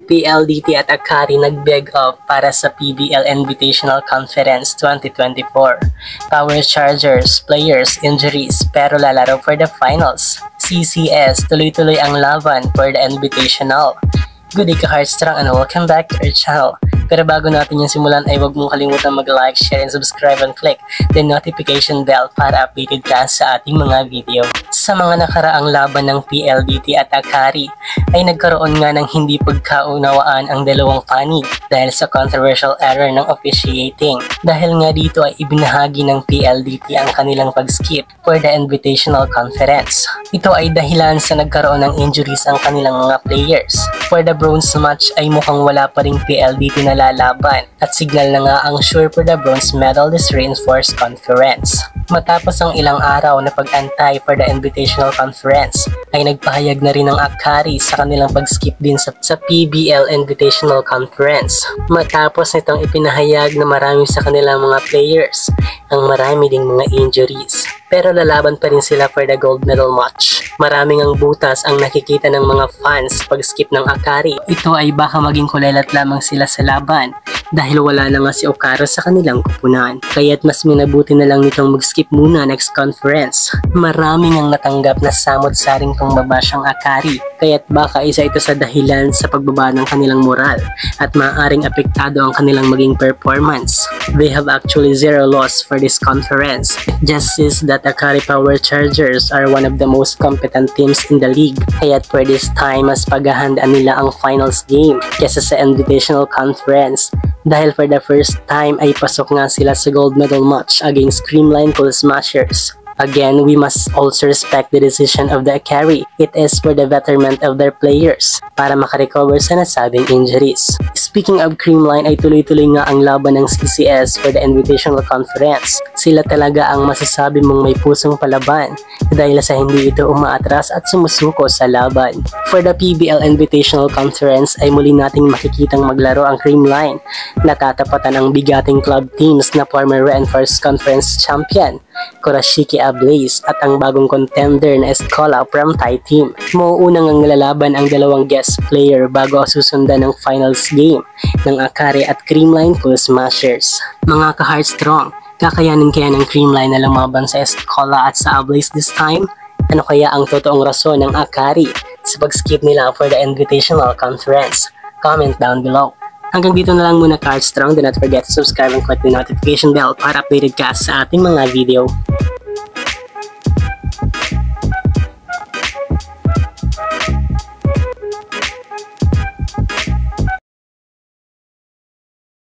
PLDT at Akari nag-beg off para sa PBL Invitational Conference 2024. Power chargers, players, injuries, pero lalaro for the finals. CCS, tuloy-tuloy ang laban for the Invitational. Good day ka-Heartstrong and welcome back to our channel. Pero bago natin yung simulan ay huwag mong kalimutan mag-like, share, and subscribe and click the notification bell para updated ka sa ating mga video. Sa mga nakaraang laban ng PLDT at Akari ay nagkaroon nga ng hindi pagkaunawaan ang dalawang panig dahil sa controversial error ng officiating. Dahil nga dito ay ibinahagi ng PLDT ang kanilang pag-skip for the Invitational Conference. Ito ay dahilan sa nagkaroon ng injuries ang kanilang mga players. For the bronze match ay mukhang wala pa ring PLDT na lalaban at signal na nga ang sure for the bronze medal this Reinforced Conference. Matapos ang ilang araw na pag-antay for the Invitational Conference ay nagpahayag na rin ang Akari sa kanilang pag-skip din sa PBL Invitational Conference. Matapos nitong ipinahayag na marami sa kanilang mga players ang marami ding mga injuries. Pero lalaban pa rin sila for the gold medal match. Maraming ang butas ang nakikita ng mga fans pag-skip ng Akari. Ito ay baka maging kulelat lamang sila sa laban dahil wala na nga si Okara sa kanilang kupunan. Kaya't mas minabuti na lang nitong mag-skip muna next conference. Maraming ang natanggap na samot-saring pangbabash ang Akari. Kaya't baka isa ito sa dahilan sa pagbaba ng kanilang moral at maaaring apektado ang kanilang maging performance. They have actually zero loss for this conference. It just is that Akari Power Chargers are one of the most competent teams in the league. Kaya't for this time, mas paghahandaan nila ang finals game kesa sa Invitational Conference. Dahil for the first time ay pasok nga sila sa gold medal match against Creamline Cool Smashers. Again, we must also respect the decision of the Akari. It is for the betterment of their players para makarecover sa nasabing injuries. Speaking of Creamline ay tuloy-tuloy nga ang laban ng CCS for the Invitational Conference. Sila talaga ang masasabi mong may pusong palaban dahil sa hindi ito umaatras at sumusuko sa laban. For the PBL Invitational Conference ay muli nating makikitang maglaro ang Creamline na tatapatan ang bigating club teams na former Reinforced Conference champion Kurashiki Ablaze at ang bagong contender na Escola from Thai team. Mauunang ang lalaban ang dalawang guest player bago susundan ng finals game ng Akari at Creamline Cool Smashers. Mga ka-Heartstrong, kakayanin kaya ng Creamline na lumaban sa Escola at sa Ablaze this time? Ano kaya ang totoong rason ng Akari sa pag-skip nila for the Invitational Conference? Comment down below. Hanggang dito na lang muna ka-Heartstrong. Do not forget to subscribe and click the notification bell para updated ka sa ating mga video.